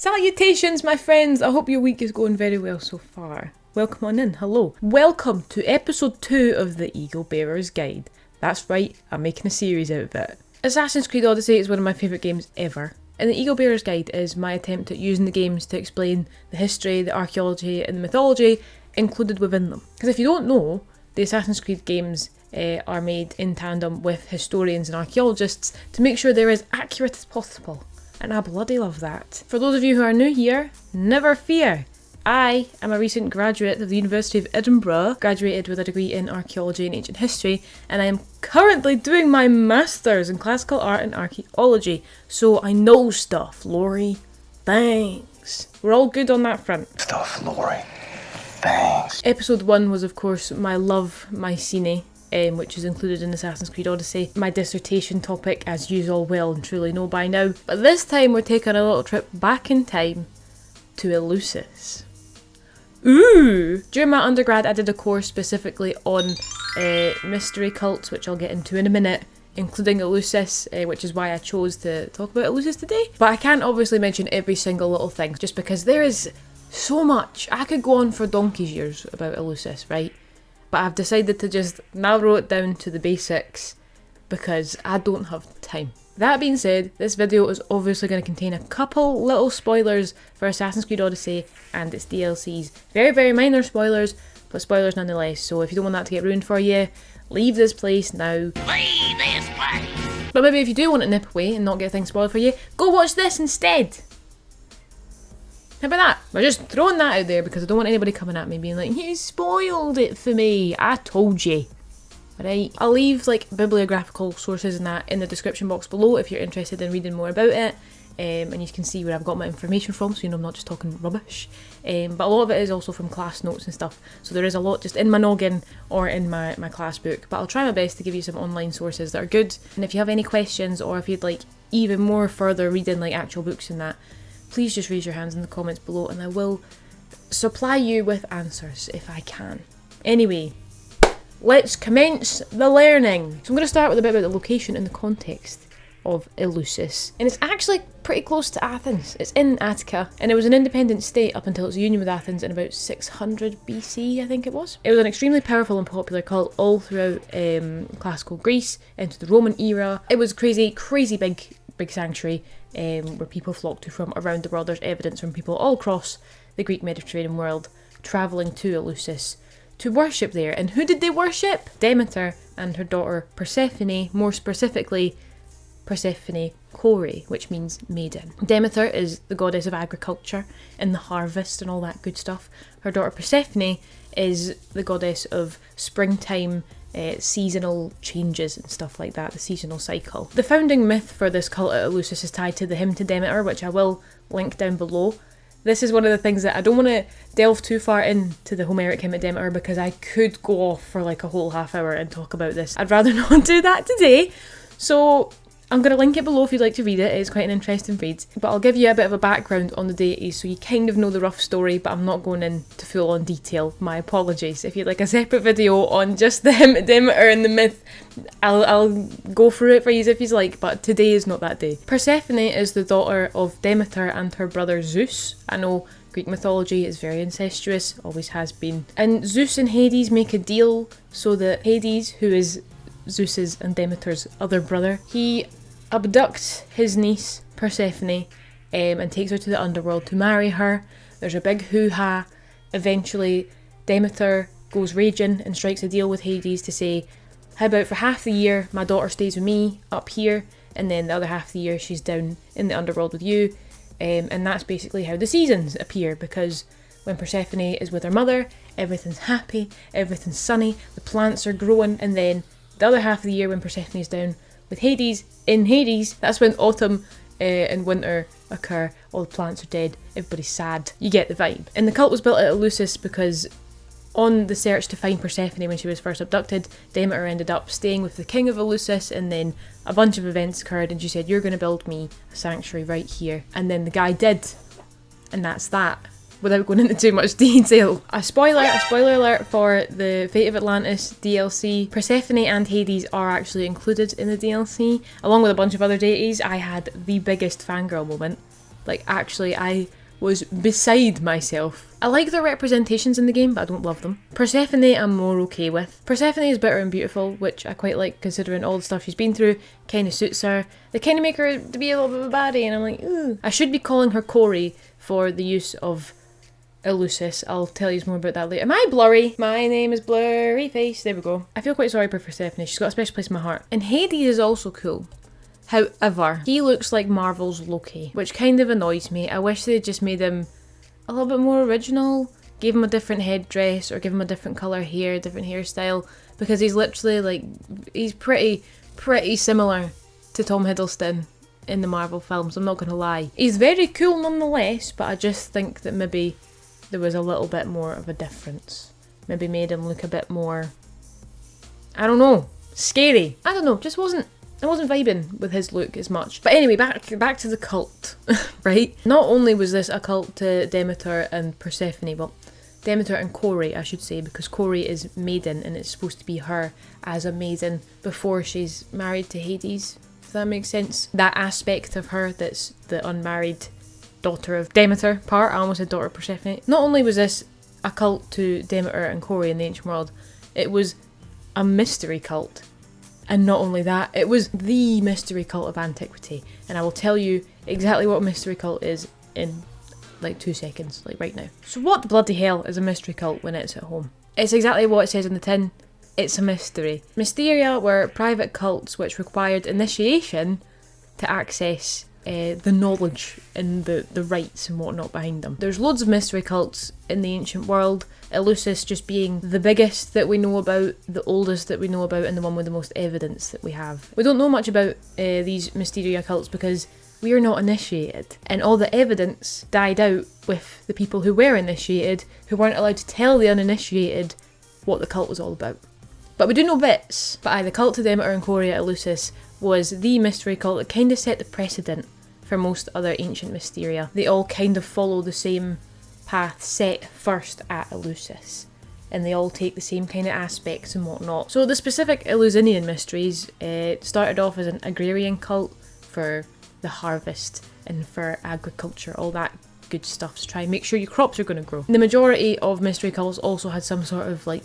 Salutations, my friends! I hope your week is going very well so far. Welcome on in, hello. Welcome to episode 2 of the Eagle Bearer's Guide. That's right, I'm making a series out of it. Assassin's Creed Odyssey is one of my favourite games ever. And the Eagle Bearer's Guide is my attempt at using the games to explain the history, the archaeology and the mythology included within them. Because if you don't know, the Assassin's Creed games are made in tandem with historians and archaeologists to make sure they're as accurate as possible. And I bloody love that. For those of you who are new here, never fear. I am a recent graduate of the University of Edinburgh, graduated with a degree in archaeology and ancient history, and I am currently doing my masters in classical art and archaeology. So I know stuff, Laurie. Thanks. We're all good on that front. Stuff, Laurie. Thanks. Episode 1 was of course my love, my cine, which is included in Assassin's Creed Odyssey. My dissertation topic, as you all well and truly know by now. But this time we're taking a little trip back in time to Eleusis. Ooh! During my undergrad I did a course specifically on mystery cults, which I'll get into in a minute, including Eleusis, which is why I chose to talk about Eleusis today. But I can't obviously mention every single little thing, just because there is so much. I could go on for donkey's years about Eleusis, right? But I've decided to just narrow it down to the basics because I don't have time. That being said, this video is obviously going to contain a couple little spoilers for Assassin's Creed Odyssey and its DLCs. Very, very minor spoilers, but spoilers nonetheless. So if you don't want that to get ruined for you, leave this place now. Leave this place! But maybe if you do want to nip away and not get things spoiled for you, go watch this instead! How about that? We're just throwing that out there because I don't want anybody coming at me being like, you spoiled it for me. I told you. Right? I'll leave like bibliographical sources and that in the description box below if you're interested in reading more about it. And you can see where I've got my information from, so you know I'm not just talking rubbish. But a lot of it is also from class notes and stuff. So there is a lot just in my noggin or in my class book. But I'll try my best to give you some online sources that are good. And if you have any questions or if you'd like even more further reading like actual books and that, please just raise your hands in the comments below and I will supply you with answers if I can. Anyway, let's commence the learning. So I'm going to start with a bit about the location and the context of Eleusis. And it's actually pretty close to Athens. It's in Attica and it was an independent state up until its union with Athens in about 600 BC, I think it was. It was an extremely powerful and popular cult all throughout classical Greece into the Roman era. It was crazy big sanctuary where people flocked to from around the world. There's evidence from people all across the Greek Mediterranean world travelling to Eleusis to worship there. And who did they worship? Demeter and her daughter Persephone, more specifically Persephone Kore, which means maiden. Demeter is the goddess of agriculture and the harvest and all that good stuff. Her daughter Persephone is the goddess of springtime, seasonal changes and stuff like that, the seasonal cycle. The founding myth for this cult at Eleusis is tied to the hymn to Demeter, which I will link down below. This is one of the things that I don't want to delve too far into the Homeric hymn at Demeter because I could go off for like a whole half hour and talk about this. I'd rather not do that today. So I'm going to link it below if you'd like to read it. It's quite an interesting read. But I'll give you a bit of a background on the deities so you kind of know the rough story, but I'm not going into full on detail. My apologies. If you'd like a separate video on just the hymn at Demeter and the myth, I'll go through it for you if you like, but today is not that day. Persephone is the daughter of Demeter and her brother Zeus. I know Greek mythology is very incestuous, always has been. And Zeus and Hades make a deal so that Hades, who is Zeus's and Demeter's other brother, he abducts his niece Persephone and takes her to the underworld to marry her. There's a big hoo-ha. Eventually Demeter goes raging and strikes a deal with Hades to say, how about for half the year my daughter stays with me up here and then the other half of the year she's down in the underworld with you. And that's basically how the seasons appear, because when Persephone is with her mother, everything's happy, everything's sunny, the plants are growing, and then the other half of the year when Persephone is down with Hades, in Hades, that's when autumn and winter occur, all the plants are dead, everybody's sad, you get the vibe. And the cult was built at Eleusis because on the search to find Persephone when she was first abducted, Demeter ended up staying with the king of Eleusis, and then a bunch of events occurred and she said, you're going to build me a sanctuary right here. And then the guy did, and that's that. Without going into too much detail. A spoiler alert for the Fate of Atlantis DLC. Persephone and Hades are actually included in the DLC, along with a bunch of other deities. I had the biggest fangirl moment Like, actually, I was beside myself. I like their representations in the game, but I don't love them. Persephone I'm more okay with. Persephone is bitter and beautiful, which I quite like considering all the stuff she's been through. Kind of suits her. They kind of make her to be a little bit of a baddie, and I'm like, ooh. I should be calling her Kore for the use of Eleusis. I'll tell you more about that later. Am I blurry? My name is Blurry Face. There we go. I feel quite sorry for Persephone. She's got a special place in my heart. And Hades is also cool. However, he looks like Marvel's Loki, which kind of annoys me. I wish they'd just made him a little bit more original, gave him a different headdress or give him a different colour hair, different hairstyle, because he's literally like, he's pretty similar to Tom Hiddleston in the Marvel films, I'm not going to lie. He's very cool nonetheless, but I just think that maybe there was a little bit more of a difference. Maybe made him look a bit more, I don't know, scary. I don't know, I wasn't vibing with his look as much. But anyway, back to the cult, right? Not only was this a cult to Demeter and Persephone, well, Demeter and Kore, I should say, because Kore is maiden and it's supposed to be her as a maiden before she's married to Hades, if that makes sense. That aspect of her that's the unmarried daughter of Demeter part, I almost said daughter of Persephone. Not only was this a cult to Demeter and Kore in the ancient world, it was a mystery cult. And not only that, it was the mystery cult of antiquity. And I will tell you exactly what a mystery cult is in like 2 seconds, like right now. So what the bloody hell is a mystery cult when it's at home? It's exactly what it says in the tin. It's a mystery. Mysteria were private cults which required initiation to access the knowledge and the rites and whatnot behind them. There's loads of mystery cults in the ancient world, Eleusis just being the biggest that we know about, the oldest that we know about, and the one with the most evidence that we have. We don't know much about these Mysteria cults because we are not initiated, and all the evidence died out with the people who were initiated, who weren't allowed to tell the uninitiated what the cult was all about. But we do know bits. But the cult to Demeter and Kore at Eleusis was the mystery cult that kind of set the precedent for most other ancient mysteria. They all kind of follow the same path set first at Eleusis, and they all take the same kind of aspects and whatnot. So the specific Eleusinian mysteries started off as an agrarian cult for the harvest and for agriculture, all that good stuff to try and make sure your crops are going to grow. The majority of mystery cults also had some sort of like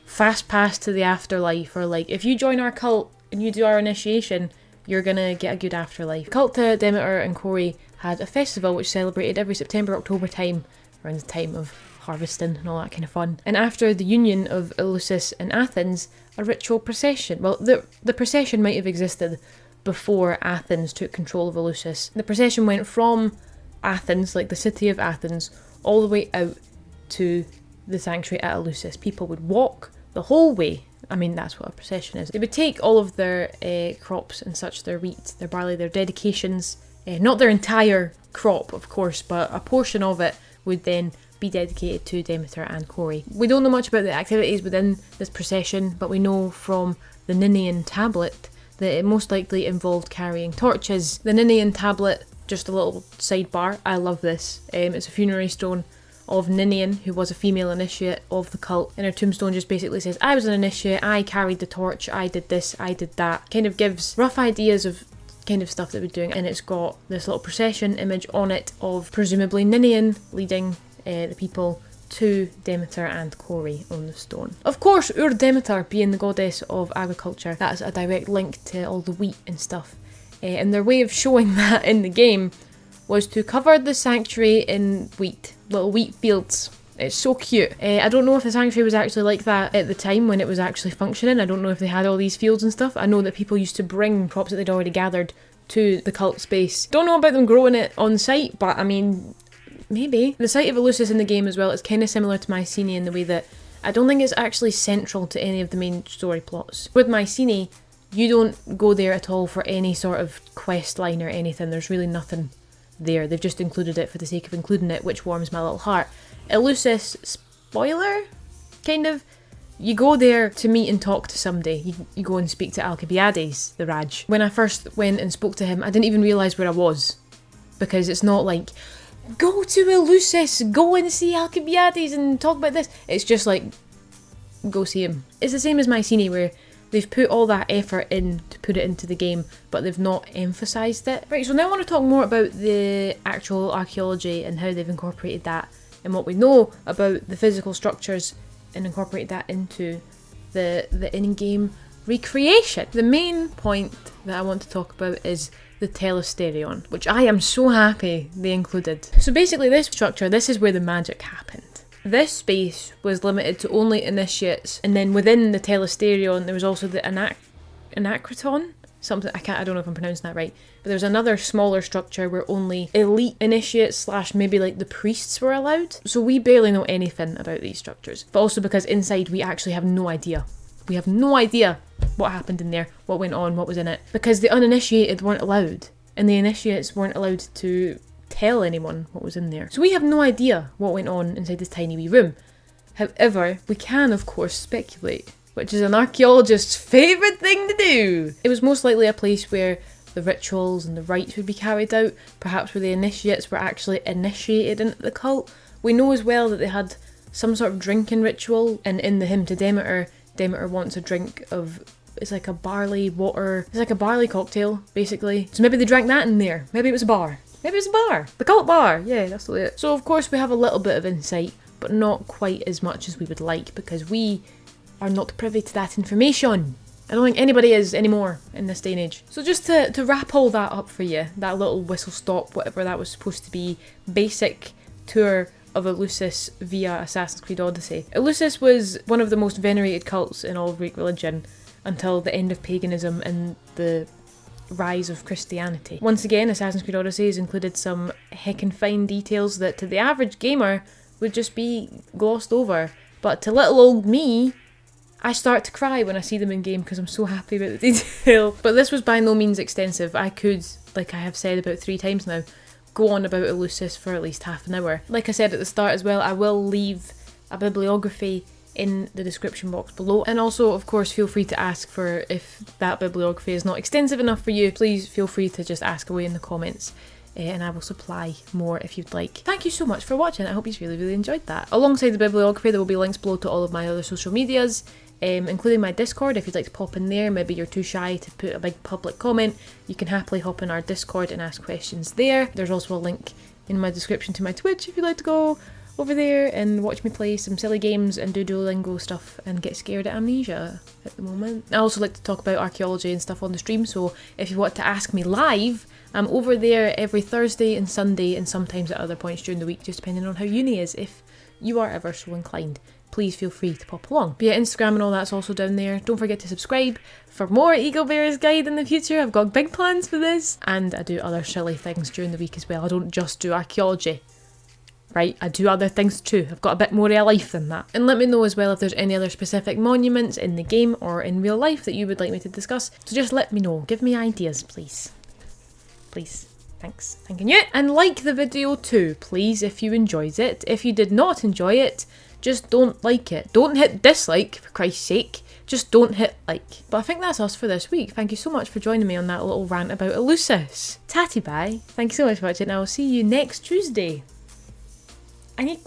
fast pass to the afterlife, or like if you join our cult and you do our initiation, you're gonna get a good afterlife. Cult to Demeter and Kore had a festival which celebrated every September, October time, around the time of harvesting and all that kind of fun. And after the union of Eleusis and Athens, a ritual procession. Well, the procession might have existed before Athens took control of Eleusis. The procession went from Athens, like the city of Athens, all the way out to the sanctuary at Eleusis. People would walk the whole way. I mean, that's what a procession is. They would take all of their crops and such, their wheat, their barley, their dedications, not their entire crop, of course, but a portion of it would then be dedicated to Demeter and Kore. We don't know much about the activities within this procession, but we know from the Ninian tablet that it most likely involved carrying torches. The Ninian tablet, just a little sidebar, I love this. It's a funerary stone of Ninian, who was a female initiate of the cult, and her tombstone just basically says, I was an initiate, I carried the torch, I did this, I did that. Kind of gives rough ideas of kind of stuff that we're doing, and it's got this little procession image on it of presumably Ninian leading the people to Demeter and Kore on the stone. Of course, Demeter being the goddess of agriculture, that's a direct link to all the wheat and stuff, and their way of showing that in the game was to cover the sanctuary in wheat, little wheat fields. It's so cute. I don't know if the sanctuary was actually like that at the time when it was actually functioning. I don't know if they had all these fields and stuff. I know that people used to bring crops that they'd already gathered to the cult space. Don't know about them growing it on site, but I mean, maybe. The site of Eleusis in the game as well is kind of similar to Mycenae in the way that I don't think it's actually central to any of the main story plots. With Mycenae, you don't go there at all for any sort of quest line or anything. There's really nothing there. They've just included it for the sake of including it, which warms my little heart. Eleusis, spoiler, kind of, you go there to meet and talk to somebody. You go and speak to Alcibiades, the Raj. When I first went and spoke to him, I didn't even realise where I was, because it's not like, go to Eleusis, go and see Alcibiades and talk about this. It's just like, go see him. It's the same as Mycenae, where they've put all that effort in to put it into the game, but they've not emphasised it. Right, so now I want to talk more about the actual archaeology and how they've incorporated that and what we know about the physical structures and incorporate that into the in-game recreation. The main point that I want to talk about is the telesterion, which I am so happy they included. So basically this structure, this is where the magic happened. This space was limited to only initiates, and then within the telesterion there was also the anachroton? Something, I don't know if I'm pronouncing that right, but there's another smaller structure where only elite initiates / maybe like the priests were allowed. So we barely know anything about these structures, but also because inside we actually have no idea. We have no idea what happened in there, what went on, what was in it, because the uninitiated weren't allowed, and the initiates weren't allowed to tell anyone what was in there. So we have no idea what went on inside this tiny wee room. However, we can of course speculate, which is an archaeologist's favourite thing to do. It was most likely a place where the rituals and the rites would be carried out, perhaps where the initiates were actually initiated into the cult. We know as well that they had some sort of drinking ritual, and in the hymn to Demeter, Demeter wants a drink of, it's like a barley water, it's like a barley cocktail, basically. So maybe they drank that in there. Maybe it was a bar. Maybe it was a bar. The cult bar. Yeah, that's it. So of course we have a little bit of insight, but not quite as much as we would like, because we are not privy to that information. I don't think anybody is anymore in this day and age. So just to wrap all that up for you, that little whistle stop, whatever that was supposed to be, basic tour of Eleusis via Assassin's Creed Odyssey. Eleusis was one of the most venerated cults in all of Greek religion until the end of paganism and the rise of Christianity. Once again, Assassin's Creed Odyssey has included some heckin' fine details that to the average gamer would just be glossed over, but to little old me, I start to cry when I see them in game because I'm so happy about the detail. But this was by no means extensive. I could, like I have said about 3 times now, go on about Eleusis for at least half an hour. Like I said at the start as well, I will leave a bibliography in the description box below, and also of course feel free to ask for, if that bibliography is not extensive enough for you, please feel free to just ask away in the comments, and I will supply more if you'd like. Thank you so much for watching. I hope you really enjoyed that. Alongside the bibliography there will be links below to all of my other social medias, including my Discord. If you'd like to pop in there, maybe you're too shy to put a big public comment, you can happily hop in our Discord and ask questions there. There's also a link in my description to my Twitch if you'd like to go over there and watch me play some silly games and do Duolingo stuff and get scared at amnesia at the moment. I also like to talk about archaeology and stuff on the stream, so if you want to ask me live, I'm over there every Thursday and Sunday, and sometimes at other points during the week, just depending on how uni is. If you are ever so inclined, please feel free to pop along. But yeah, Instagram and all that's also down there. Don't forget to subscribe for more Eagle Bearer's Guide in the future. I've got big plans for this, and I do other silly things during the week as well. I don't just do archaeology. Right, I do other things too. I've got a bit more of a life than that. And let me know as well if there's any other specific monuments in the game or in real life that you would like me to discuss. So just let me know. Give me ideas, please. Please. Thanks. Thanking you. And like the video too, please, if you enjoyed it. If you did not enjoy it, just don't like it. Don't hit dislike, for Christ's sake. Just don't hit like. But I think that's us for this week. Thank you so much for joining me on that little rant about Eleusis. Tatty bye. Thank you so much for watching. I will see you next Tuesday. I need,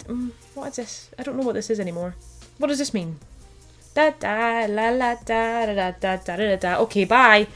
what is this? I don't know what this is anymore. What does this mean? Da da la la da da da da da da da. Okay, bye.